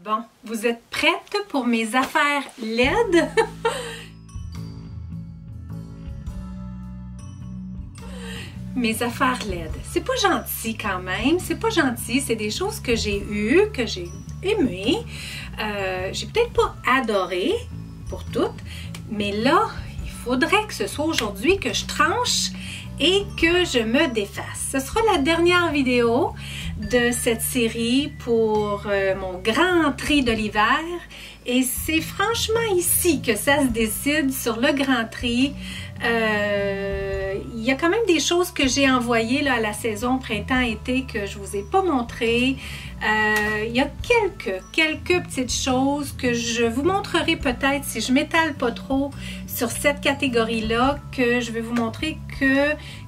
Bon, vous êtes prêtes pour mes affaires LED? Mes affaires LED. C'est pas gentil quand même, c'est pas gentil, c'est des choses que j'ai eues, que j'ai aimées. J'ai peut-être pas adoré pour toutes, mais là, il faudrait que ce soit aujourd'hui que je tranche et que je me défasse. Ce sera la dernière vidéo de cette série pour mon grand tri de l'hiver. Et c'est franchement ici que ça se décide sur le grand tri. Il y a quand même des choses que j'ai envoyées là, à la saison printemps-été que je ne vous ai pas montrées. Il y a quelques petites choses que je vous montrerai peut-être si je m'étale pas trop sur cette catégorie-là, que je vais vous montrer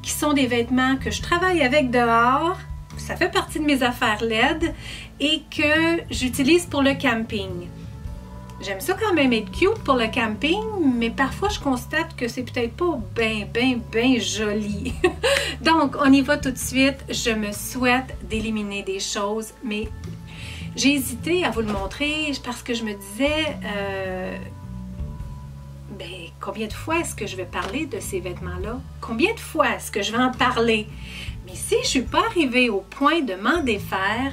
qui sont des vêtements que je travaille avec dehors. Ça fait partie de mes affaires LED et que j'utilise pour le camping. J'aime ça quand même être cute pour le camping, mais parfois je constate que c'est peut-être pas bien joli. Donc, on y va tout de suite. Je me souhaite d'éliminer des choses, mais j'ai hésité à vous le montrer parce que je me disais, combien de fois est-ce que je vais parler de ces vêtements-là? Combien de fois est-ce que je vais en parler? Mais si je ne suis pas arrivée au point de m'en défaire,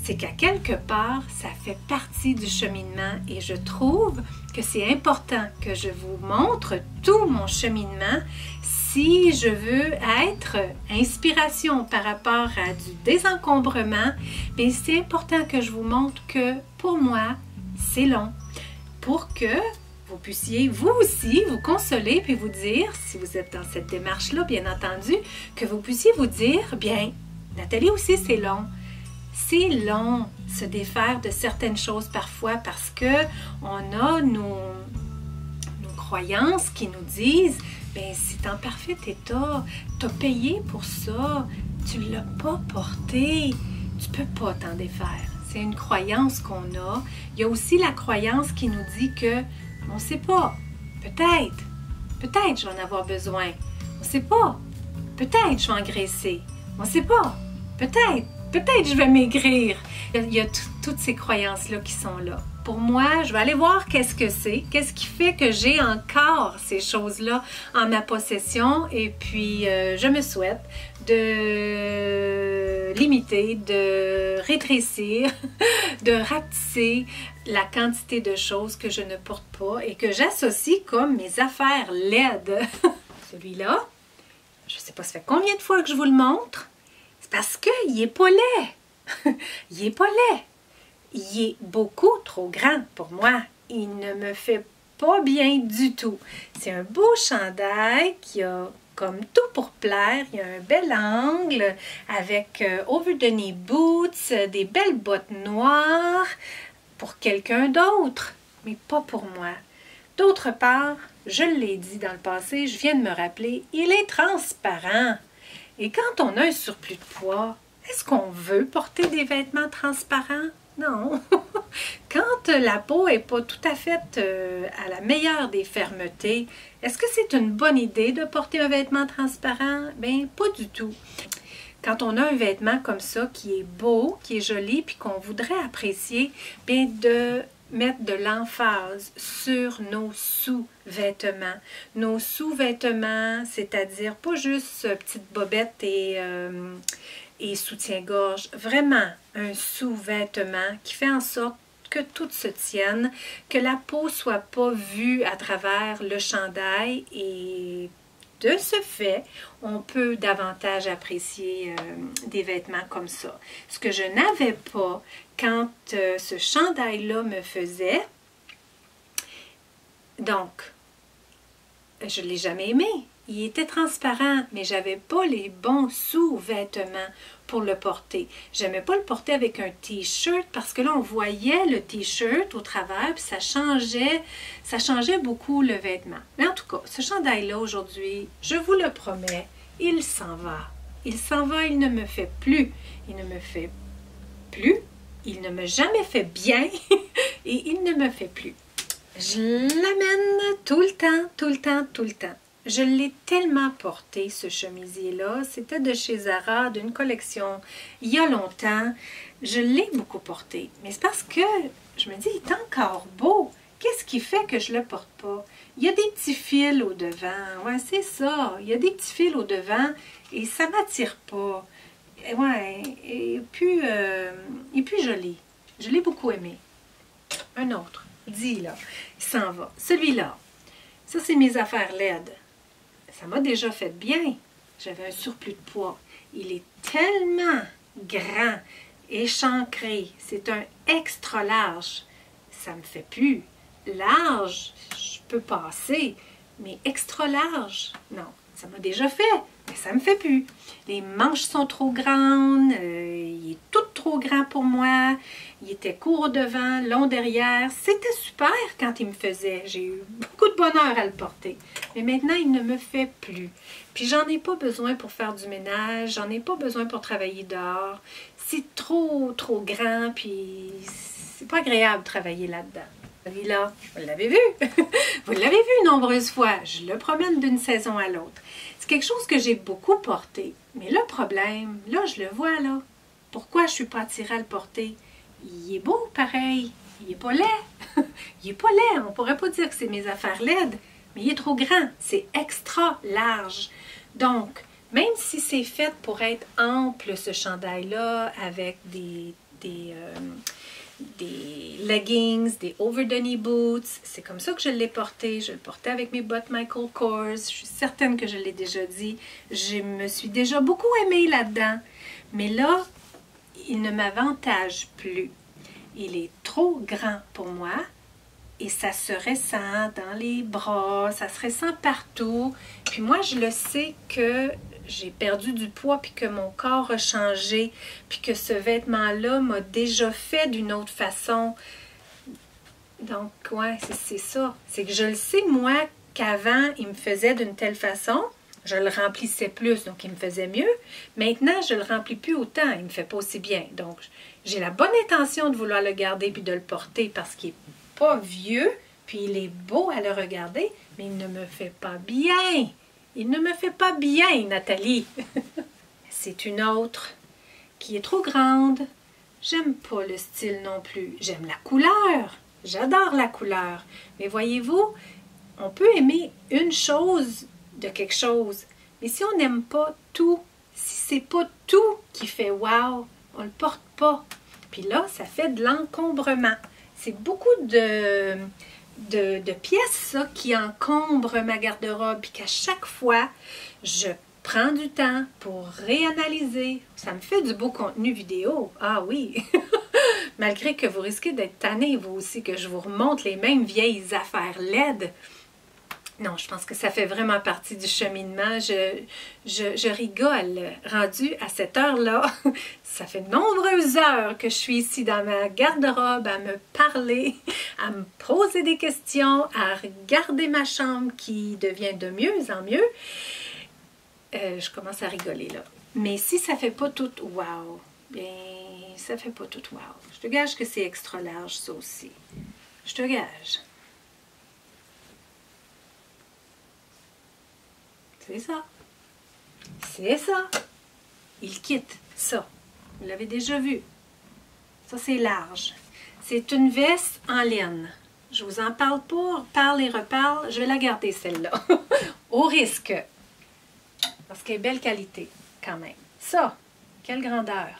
c'est qu'à quelque part, ça fait partie du cheminement et je trouve que c'est important que je vous montre tout mon cheminement si je veux être inspiration par rapport à du désencombrement. Mais c'est important que je vous montre que pour moi, c'est long pour que vous puissiez vous aussi vous consoler puis vous dire, si vous êtes dans cette démarche-là, bien entendu, que vous puissiez vous dire, bien, Nathalie aussi, c'est long. C'est long se défaire de certaines choses parfois parce que on a nos croyances qui nous disent ben c'est en parfait état, tu as payé pour ça, tu ne l'as pas porté, tu peux pas t'en défaire. C'est une croyance qu'on a. Il y a aussi la croyance qui nous dit que on ne sait pas, peut-être je vais en avoir besoin, on ne sait pas, peut-être je vais engraisser, on ne sait pas, peut-être je vais maigrir. Il y a toutes ces croyances-là qui sont là. Pour moi, je vais aller voir qu'est-ce que c'est, qu'est-ce qui fait que j'ai encore ces choses-là en ma possession. Et puis, je me souhaite de limiter, de rétrécir, de rapetisser la quantité de choses que je ne porte pas et que j'associe comme mes affaires LED. Celui-là, je ne sais pas, ça fait combien de fois que je vous le montre? Parce qu'il n'est pas laid. Il n'est pas laid. Il est beaucoup trop grand pour moi. Il ne me fait pas bien du tout. C'est un beau chandail qui a comme tout pour plaire. Il y a un bel angle avec over-the-knee boots, des belles bottes noires pour quelqu'un d'autre, mais pas pour moi. D'autre part, je l'ai dit dans le passé, je viens de me rappeler, il est transparent. Et quand on a un surplus de poids, est-ce qu'on veut porter des vêtements transparents? Non. Quand la peau n'est pas tout à fait à la meilleure des fermetés, est-ce que c'est une bonne idée de porter un vêtement transparent? Bien, pas du tout. Quand on a un vêtement comme ça qui est beau, qui est joli, puis qu'on voudrait apprécier, bien de mettre de l'emphase sur nos sous-vêtements. Nos sous-vêtements, c'est-à-dire pas juste petites bobettes et soutien-gorge, vraiment un sous-vêtement qui fait en sorte que tout se tienne, que la peau soit pas vue à travers le chandail et de ce fait, on peut davantage apprécier des vêtements comme ça. Ce que je n'avais pas quand ce chandail-là me faisait, donc, je ne l'ai jamais aimé. Il était transparent, mais je n'avais pas les bons sous-vêtements pour le porter. J'aimais pas le porter avec un t-shirt parce que là, on voyait le t-shirt au travers, puis ça changeait beaucoup le vêtement. Mais en tout cas, ce chandail-là, aujourd'hui, je vous le promets, il s'en va. Il s'en va, il ne me fait plus. Il ne me fait plus. Il ne m'a jamais fait bien et il ne me fait plus. Je l'amène tout le temps. Je l'ai tellement porté, ce chemisier-là. C'était de chez Zara, d'une collection il y a longtemps. Je l'ai beaucoup porté. Mais c'est parce que je me dis, il est encore beau. Qu'est-ce qui fait que je ne le porte pas? Il y a des petits fils au devant. Ouais, c'est ça. Il y a des petits fils au devant et ça ne m'attire pas. Ouais, et puis, il est plus joli. Je l'ai beaucoup aimé. Un autre. Dis là. Il s'en va. Celui-là. Ça, c'est mes affaires LED. Ça m'a déjà fait bien. J'avais un surplus de poids. Il est tellement grand, échancré. C'est un extra large. Ça me fait plus. Large, je peux passer, mais extra large, non. Ça m'a déjà fait, mais ça me fait plus. Les manches sont trop grandes, il est tout trop grand pour moi. Il était court au devant, long derrière. C'était super quand il me faisait. J'ai eu beaucoup de bonheur à le porter. Mais maintenant, il ne me fait plus. Puis j'en ai pas besoin pour faire du ménage, j'en ai pas besoin pour travailler dehors. C'est trop grand, puis c'est pas agréable de travailler là-dedans. Celui-là, vous l'avez vu. Vous l'avez vu nombreuses fois. Je le promène d'une saison à l'autre. C'est quelque chose que j'ai beaucoup porté. Mais le problème, là, je le vois, là. Pourquoi je ne suis pas attirée à le porter? Il est beau, pareil. Il n'est pas laid. Il n'est pas laid. On ne pourrait pas dire que c'est mes affaires LED, mais il est trop grand. C'est extra large. Donc, même si c'est fait pour être ample, ce chandail-là, avec des leggings, des over the knee boots. C'est comme ça que je l'ai porté. Je le portais avec mes bottes Michael Kors. Je suis certaine que je l'ai déjà dit. Je me suis déjà beaucoup aimée là-dedans. Mais là, il ne m'avantage plus. Il est trop grand pour moi et ça se ressent dans les bras, ça se ressent partout. Puis moi, je le sais que j'ai perdu du poids, puis que mon corps a changé, puis que ce vêtement-là m'a déjà fait d'une autre façon. Donc, ouais, c'est ça. C'est que je le sais, moi, qu'avant, il me faisait d'une telle façon, je le remplissais plus, donc il me faisait mieux. Maintenant, je le remplis plus autant, il me fait pas aussi bien. Donc, j'ai la bonne intention de vouloir le garder puis de le porter parce qu'il est pas vieux, puis il est beau à le regarder, mais il ne me fait pas bien. Il ne me fait pas bien, Nathalie. C'est une autre qui est trop grande. J'aime pas le style non plus. J'aime la couleur. J'adore la couleur. Mais voyez-vous, on peut aimer une chose de quelque chose. Mais si on n'aime pas tout, si c'est pas tout qui fait wow, on le porte pas. Puis là, ça fait de l'encombrement. C'est beaucoup de pièces ça, qui encombrent ma garde-robe, puis qu'à chaque fois, je prends du temps pour réanalyser. Ça me fait du beau contenu vidéo. Ah oui! Malgré que vous risquez d'être tanné, vous aussi, que je vous remonte les mêmes vieilles affaires LED. Non, je pense que ça fait vraiment partie du cheminement. Je rigole. Rendu à cette heure-là, ça fait de nombreuses heures que je suis ici dans ma garde-robe à me parler, à me poser des questions, à regarder ma chambre qui devient de mieux en mieux. Je commence à rigoler là. Mais si ça fait pas tout wow, bien, ça fait pas tout wow. Je te gage que c'est extra large, ça aussi. Je te gage. C'est ça. C'est ça. Il quitte ça. Vous l'avez déjà vu. Ça, c'est large. C'est une veste en laine. Je vous en parle pas, parle et reparle. Je vais la garder, celle-là. Au risque. Parce qu'elle est belle qualité, quand même. Ça, quelle grandeur.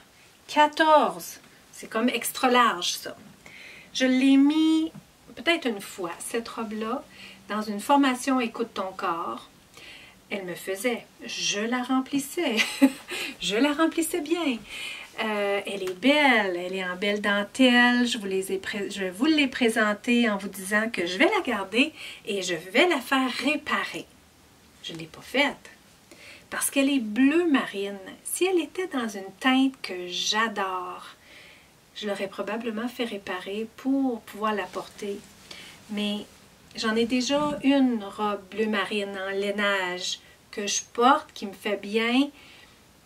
14. C'est comme extra large, ça. Je l'ai mis peut-être une fois, cette robe-là, dans une formation Écoute ton corps. Elle me faisait. Je la remplissais. Je la remplissais bien. Elle est belle. Elle est en belle dentelle. Je vous l'ai présentée en vous disant que je vais la garder et je vais la faire réparer. Je ne l'ai pas faite. Parce qu'elle est bleu marine. Si elle était dans une teinte que j'adore, je l'aurais probablement fait réparer pour pouvoir la porter. Mais j'en ai déjà une robe bleu marine en lainage que je porte, qui me fait bien,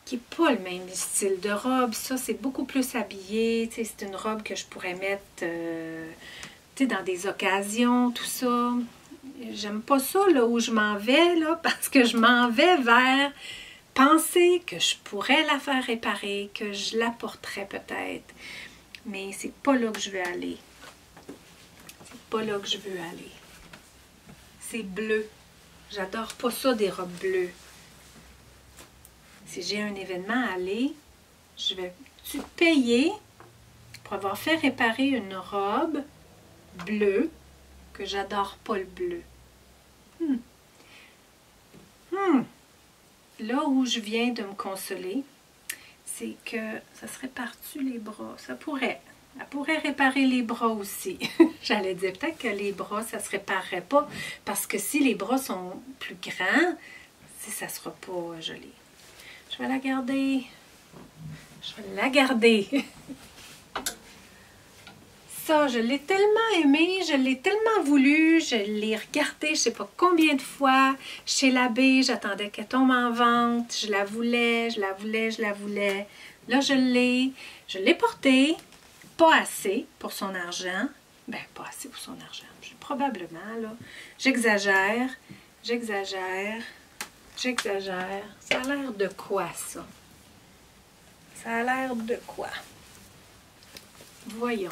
qui n'est pas le même style de robe. Ça, c'est beaucoup plus habillé. C'est une robe que je pourrais mettre dans des occasions, tout ça. J'aime pas ça là où je m'en vais, là, parce que je m'en vais vers penser que je pourrais la faire réparer, que je la porterais peut-être. Mais c'est pas là que je veux aller. pas là que je veux aller. C'est bleu. J'adore pas ça, des robes bleues. Si j'ai un événement à aller, je vais payer pour avoir fait réparer une robe bleue, que j'adore pas le bleu. Là où je viens de me consoler, c'est que ça se répare-tu les bras? Ça pourrait. Elle pourrait réparer les bras aussi. J'allais dire peut-être que les bras, ça ne se réparerait pas. Parce que si les bras sont plus grands, ça ne sera pas joli. Je vais la garder. Je vais la garder. Ça, je l'ai tellement aimé, je l'ai tellement voulu, je l'ai regardé je ne sais pas combien de fois chez l'abbé, j'attendais qu'elle tombe en vente, je la voulais, je la voulais, je la voulais. Là, je l'ai portée, pas assez pour son argent, ben pas assez pour son argent, probablement, là. J'exagère, j'exagère, j'exagère. Ça a l'air de quoi, ça? Ça a l'air de quoi? Voyons.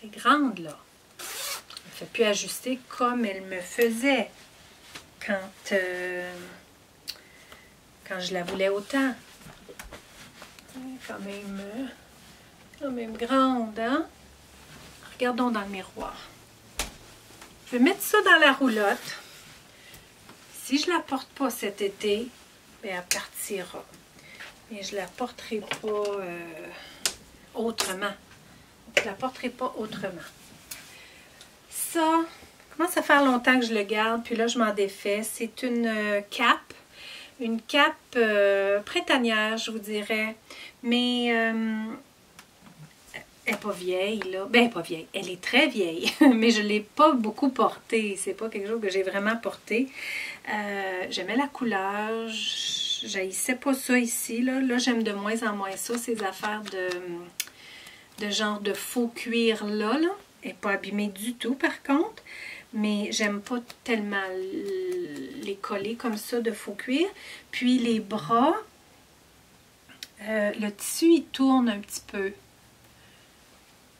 Elle est grande, là. Elle ne fait plus ajuster comme elle me faisait quand je la voulais autant. Quand même grande, hein? Regardons dans le miroir. Je vais mettre ça dans la roulotte. Si je ne la porte pas cet été, bien, elle partira. Mais je ne la porterai pas autrement. Je ne la porterai pas autrement. Ça, commence à faire longtemps que je le garde, puis là, je m'en défais. C'est une cape. Une cape printanière, je vous dirais. Mais elle n'est pas vieille, là. Ben, elle n'est pas vieille. Elle est très vieille, mais je ne l'ai pas beaucoup portée. C'est pas quelque chose que j'ai vraiment porté. J'aimais la couleur. J'haïssais pas ça ici, là. Là, j'aime de moins en moins ça, ces affaires de genre de faux cuir là. Elle n'est pas abîmée du tout, par contre. Mais j'aime pas tellement les coller comme ça de faux cuir. Puis les bras, le tissu, il tourne un petit peu.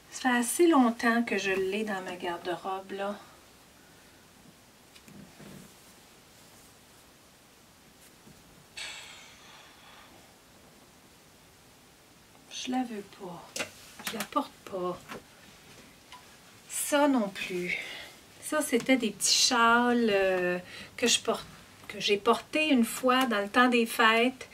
Ça fait assez longtemps que je l'ai dans ma garde-robe, là. Je la veux pas. Je la porte pas. Ça non plus. Ça, c'était des petits châles que j'ai portés une fois dans le temps des fêtes.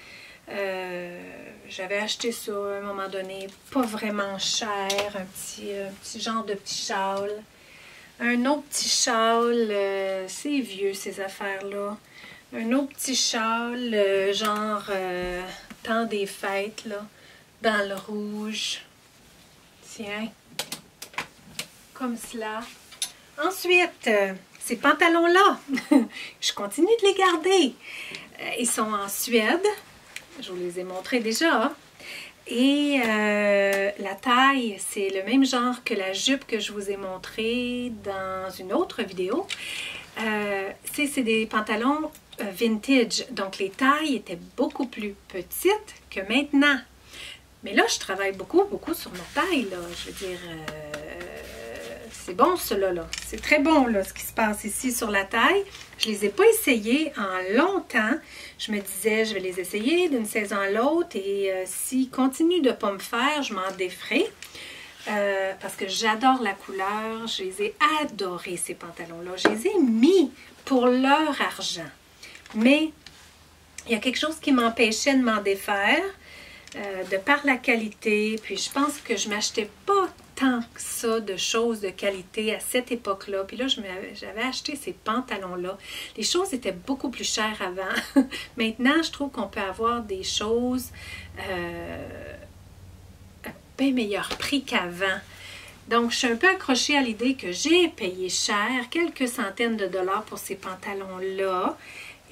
J'avais acheté ça à un moment donné, pas vraiment cher, un petit genre de petit châle. Un autre petit châle, c'est vieux ces affaires-là. Un autre petit châle, genre temps des fêtes, là, dans le rouge. Tiens, comme cela. Ensuite, ces pantalons-là, je continue de les garder. Ils sont en Suède. Je vous les ai montrés déjà. Et la taille, c'est le même genre que la jupe que je vous ai montré dans une autre vidéo. C'est des pantalons vintage. Donc, les tailles étaient beaucoup plus petites que maintenant. Mais là, je travaille beaucoup sur ma taille, là. Je veux dire... c'est bon, cela, là. C'est très bon, là, ce qui se passe ici sur la taille. Je ne les ai pas essayés en longtemps. Je me disais, je vais les essayer d'une saison à l'autre. Et s'ils continuent de ne pas me faire, je m'en déferai. Parce que j'adore la couleur. Je les ai adorés, ces pantalons-là. Je les ai mis pour leur argent. Mais il y a quelque chose qui m'empêchait de m'en défaire. De par la qualité. Puis je pense que je ne m'achetais pas tant que ça de choses de qualité à cette époque-là. Puis là, j'avais acheté ces pantalons-là. Les choses étaient beaucoup plus chères avant. Maintenant, je trouve qu'on peut avoir des choses à bien meilleur prix qu'avant. Donc, je suis un peu accrochée à l'idée que j'ai payé cher, quelques centaines de dollars pour ces pantalons-là.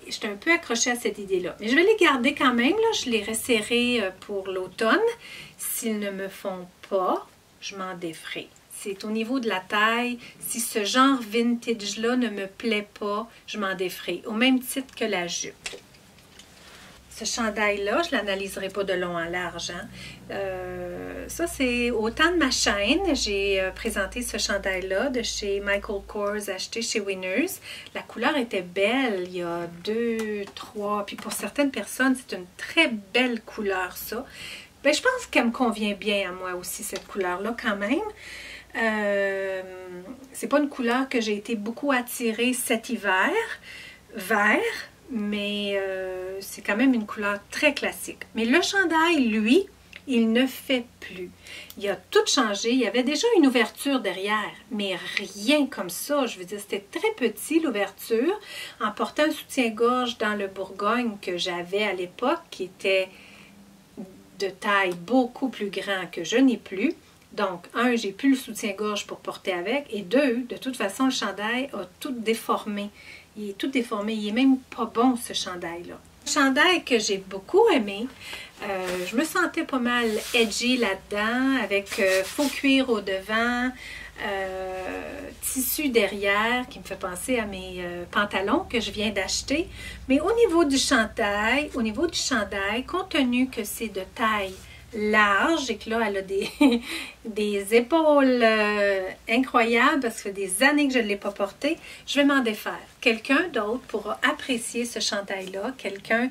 Je suis un peu accrochée à cette idée-là. Mais je vais les garder quand même. Là. Je les resserrai pour l'automne. S'ils ne me font pas, je m'en déferai. C'est au niveau de la taille. Si ce genre vintage-là ne me plaît pas, je m'en déferai. Au même titre que la jupe. ce chandail-là, je ne l'analyserai pas de long en large. Hein. Ça, c'est au temps de ma chaîne. J'ai présenté ce chandail-là de chez Michael Kors, acheté chez Winners. La couleur était belle. Il y a 2, 3. Puis pour certaines personnes, c'est une très belle couleur, ça. Ben, je pense qu'elle me convient bien à moi aussi, cette couleur-là, quand même. C'est pas une couleur que j'ai été beaucoup attirée cet hiver, vert, mais c'est quand même une couleur très classique. Mais le chandail, lui, il ne fait plus. Il a tout changé. Il y avait déjà une ouverture derrière, mais rien comme ça. Je veux dire, c'était très petit l'ouverture. En portant un soutien-gorge dans le Bourgogne que j'avais à l'époque, qui était de taille beaucoup plus grand que je n'ai plus. Donc, un, j'ai plus le soutien-gorge pour porter avec. Et deux, de toute façon, le chandail a tout déformé. Il est tout déformé. Il est même pas bon, ce chandail-là. Un chandail que j'ai beaucoup aimé. Je me sentais pas mal edgy là-dedans, avec faux cuir au devant, tissu derrière, qui me fait penser à mes pantalons que je viens d'acheter. Mais au niveau du chandail, compte tenu que c'est de taille large et que là, elle a des épaules incroyables parce que ça fait des années que je ne l'ai pas porté, je vais m'en défaire. Quelqu'un d'autre pourra apprécier ce chandail-là, quelqu'un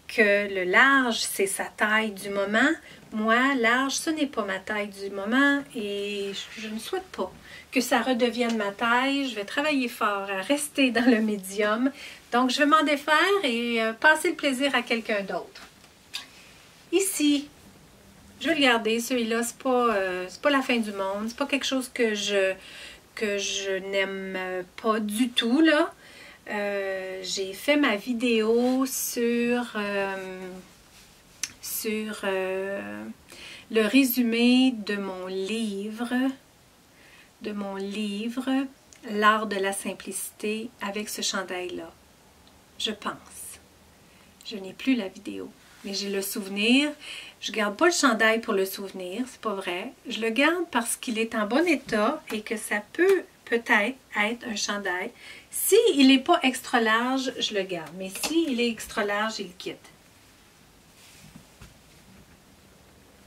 que le large, c'est sa taille du moment. Moi, large, ce n'est pas ma taille du moment et je ne souhaite pas que ça redevienne ma taille. Je vais travailler fort à rester dans le médium. Donc, je vais m'en défaire et passer le plaisir à quelqu'un d'autre. Ici, je vais le garder. Celui-là, c'est pas la fin du monde. C'est pas quelque chose que je n'aime pas du tout, là. J'ai fait ma vidéo sur le résumé de mon livre, L'art de la simplicité avec ce chandail-là. Je pense. Je n'ai plus la vidéo, mais j'ai le souvenir. Je ne garde pas le chandail pour le souvenir, c'est pas vrai. Je le garde parce qu'il est en bon état et que ça peut-être être un chandail. S'il n'est pas extra large, je le garde. Mais s'il est extra large, il le quitte.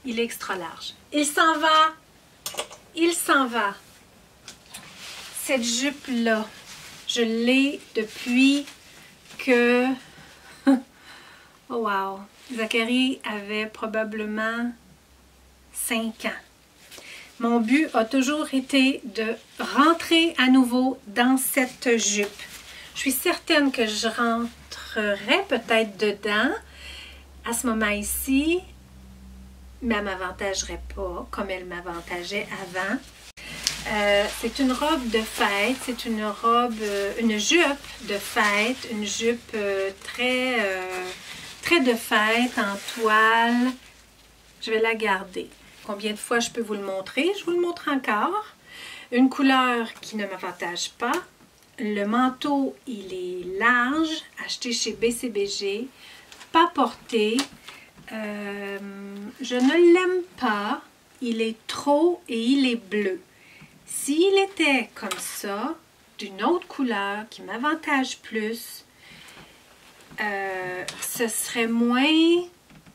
Il est extra large. Il s'en va. Il s'en va. Cette jupe-là, je l'ai depuis que... Oh wow! Zachary avait probablement 5 ans. Mon but a toujours été de rentrer à nouveau dans cette jupe. Je suis certaine que je rentrerai peut-être dedans à ce moment ici, mais elle ne m'avantagerait pas comme elle m'avantageait avant. C'est une robe de fête, c'est une jupe de fête, une jupe très de fête en toile. Je vais la garder. Combien de fois je peux vous le montrer? Je vous le montre encore. Une couleur qui ne m'avantage pas. Le manteau, il est large, acheté chez BCBG, pas porté. Je ne l'aime pas. Il est trop et il est bleu. S'il était comme ça, d'une autre couleur qui m'avantage plus, ce serait moins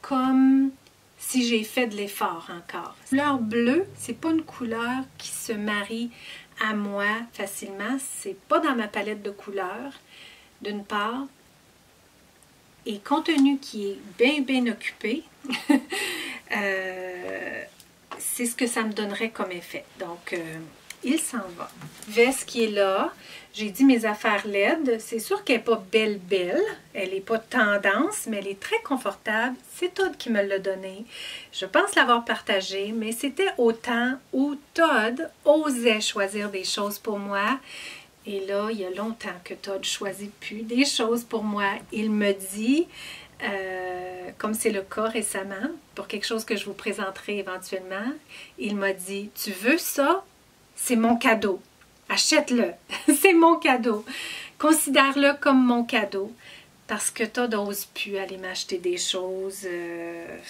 comme... si j'ai fait de l'effort encore. La couleur bleue, c'est pas une couleur qui se marie à moi facilement. C'est pas dans ma palette de couleurs, d'une part. Et compte tenu qu'il est bien occupé, c'est ce que ça me donnerait comme effet. Donc, il s'en va. Veste qui est là. J'ai dit mes affaires LED. C'est sûr qu'elle n'est pas belle. Elle n'est pas tendance, mais elle est très confortable. C'est Todd qui me l'a donné. Je pense l'avoir partagé, mais c'était au temps où Todd osait choisir des choses pour moi. Et là, il y a longtemps que Todd choisit plus des choses pour moi. Il me dit, comme c'est le cas récemment, pour quelque chose que je vous présenterai éventuellement, il m'a dit, tu veux ça? C'est mon cadeau. Achète-le. C'est mon cadeau. Considère-le comme mon cadeau. Parce que Todd n'ose plus aller m'acheter des choses. Je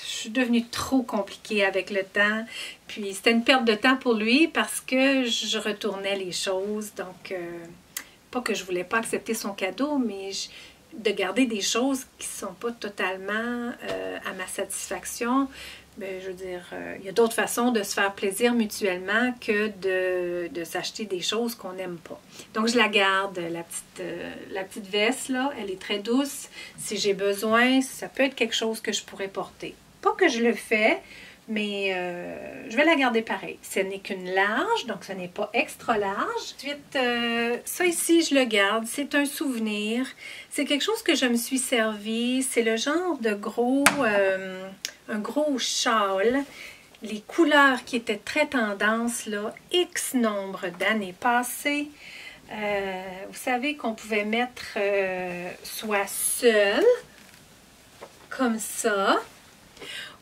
suis devenue trop compliquée avec le temps. Puis c'était une perte de temps pour lui parce que je retournais les choses. Donc, pas que je voulais pas accepter son cadeau, mais de garder des choses qui ne sont pas totalement à ma satisfaction. Ben, je veux dire, il y a d'autres façons de se faire plaisir mutuellement que de s'acheter des choses qu'on n'aime pas. Donc, je la garde, la petite veste, là, elle est très douce. Si j'ai besoin, ça peut être quelque chose que je pourrais porter. Pas que je le fais, mais je vais la garder pareil. Ce n'est qu'une large, donc ce n'est pas extra large. Ensuite, ça ici, je le garde. C'est un souvenir. C'est quelque chose que je me suis servi. C'est le genre de un gros châle. Les couleurs qui étaient très tendance, là, X nombre d'années passées. Vous savez qu'on pouvait mettre soit seul, comme ça,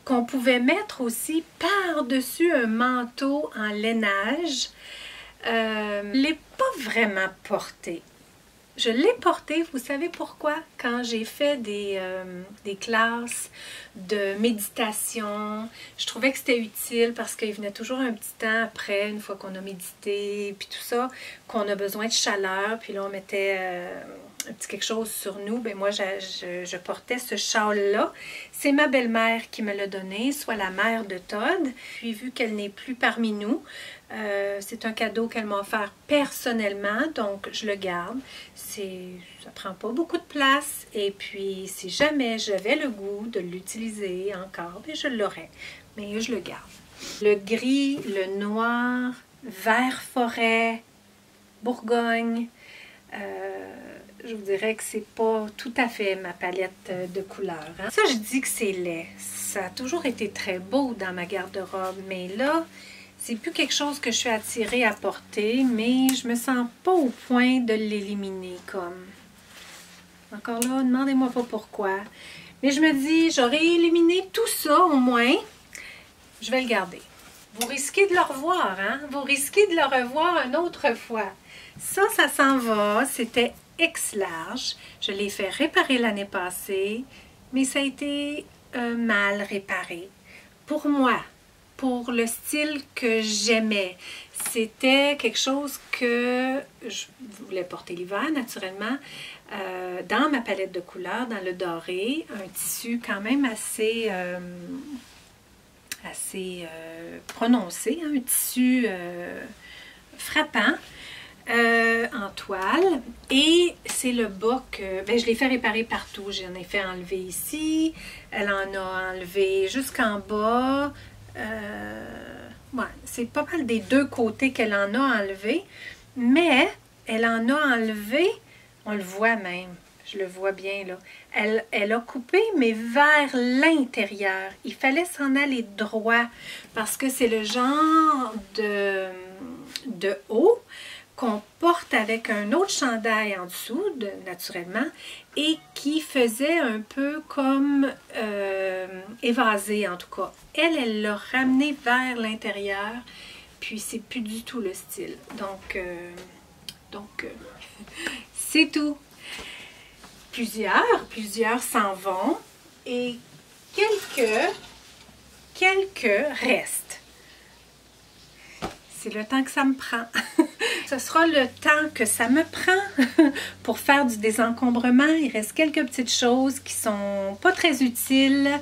qu'on pouvait mettre aussi par-dessus un manteau en lainage. Je ne l'ai pas vraiment porté. Je l'ai porté, vous savez pourquoi? Quand j'ai fait des classes de méditation, je trouvais que c'était utile parce qu'il venait toujours un petit temps après, une fois qu'on a médité, puis tout ça, qu'on a besoin de chaleur, puis là on mettait un petit quelque chose sur nous. Ben moi, je portais ce châle-là. C'est ma belle-mère qui me l'a donné, soit la mère de Todd. Puis vu qu'elle n'est plus parmi nous, c'est un cadeau qu'elle m'a offert personnellement, donc je le garde. Ça prend pas beaucoup de place et puis si jamais j'avais le goût de l'utiliser encore, bien, je l'aurais, mais je le garde. Le gris, le noir, vert forêt, Bourgogne, je vous dirais que c'est pas tout à fait ma palette de couleurs. Hein. Ça, je dis que c'est laid. Ça a toujours été très beau dans ma garde-robe, mais là, c'est plus quelque chose que je suis attirée à porter, mais je me sens pas au point de l'éliminer comme. Encore là, demandez-moi pas pourquoi. Mais je me dis, j'aurais éliminé tout ça au moins, je vais le garder. Vous risquez de le revoir, hein? Vous risquez de le revoir une autre fois. Ça s'en va. C'était X large. Je l'ai fait réparer l'année passée, mais ça a été mal réparé. Pour moi, pour le style que j'aimais. C'était quelque chose que je voulais porter l'hiver, naturellement, dans ma palette de couleurs, dans le doré, un tissu quand même assez prononcé, hein, un tissu frappant, en toile, et c'est le bas que ben, je l'ai fait réparer partout. J'en ai fait enlever ici, elle en a enlevé jusqu'en bas. Ouais, c'est pas mal des deux côtés qu'elle en a enlevé, mais elle en a enlevé, on le voit même, je le vois bien là, elle a coupé mais vers l'intérieur. Il fallait s'en aller droit parce que c'est le genre de haut qu'on porte avec un autre chandail en dessous, naturellement, et qui faisait un peu comme évasé en tout cas. Elle l'a ramené vers l'intérieur, puis c'est plus du tout le style. Donc c'est tout. Plusieurs s'en vont et quelques restent. C'est le temps que ça me prend. Ce sera le temps que ça me prend pour faire du désencombrement. Il reste quelques petites choses qui sont pas très utiles,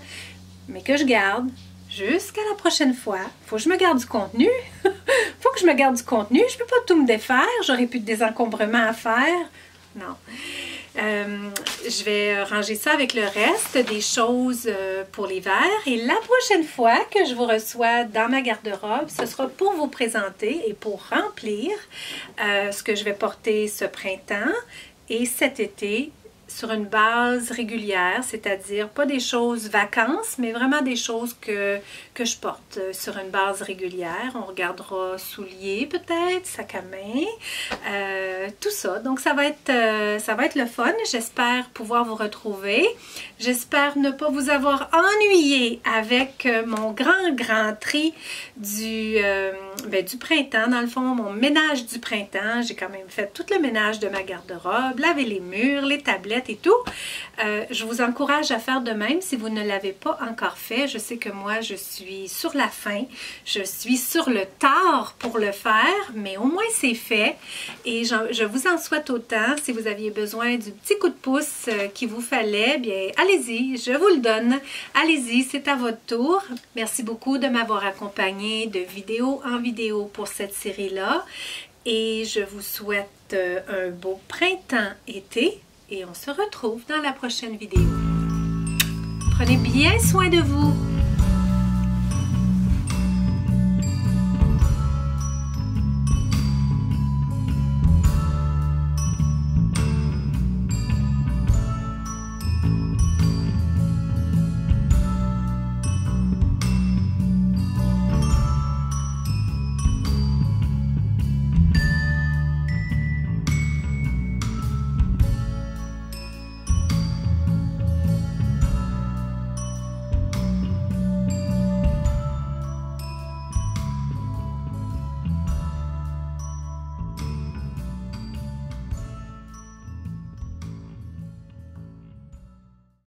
mais que je garde jusqu'à la prochaine fois. Faut que je me garde du contenu. Faut que je me garde du contenu. Je peux pas tout me défaire. J'aurais plus de désencombrement à faire. Non. Je vais ranger ça avec le reste des choses pour l'hiver. Et la prochaine fois que je vous reçois dans ma garde-robe, ce sera pour vous présenter et pour remplir ce que je vais porter ce printemps et cet été sur une base régulière, c'est-à-dire pas des choses vacances, mais vraiment des choses que je porte sur une base régulière. On regardera souliers peut-être, sac à main, tout ça. Donc ça va être le fun. J'espère pouvoir vous retrouver. J'espère ne pas vous avoir ennuyé avec mon grand tri du printemps. Dans le fond, mon ménage du printemps. J'ai quand même fait tout le ménage de ma garde-robe, lavé les murs, les tablettes, serviettes et tout. Je vous encourage à faire de même si vous ne l'avez pas encore fait. Je sais que moi, je suis sur la fin. Je suis sur le tard pour le faire, mais au moins c'est fait. Et je vous en souhaite autant. Si vous aviez besoin du petit coup de pouce qu'il vous fallait, bien allez-y, je vous le donne. Allez-y, c'est à votre tour. Merci beaucoup de m'avoir accompagné de vidéo en vidéo pour cette série-là. Et je vous souhaite un beau printemps-été et on se retrouve dans la prochaine vidéo. Prenez bien soin de vous.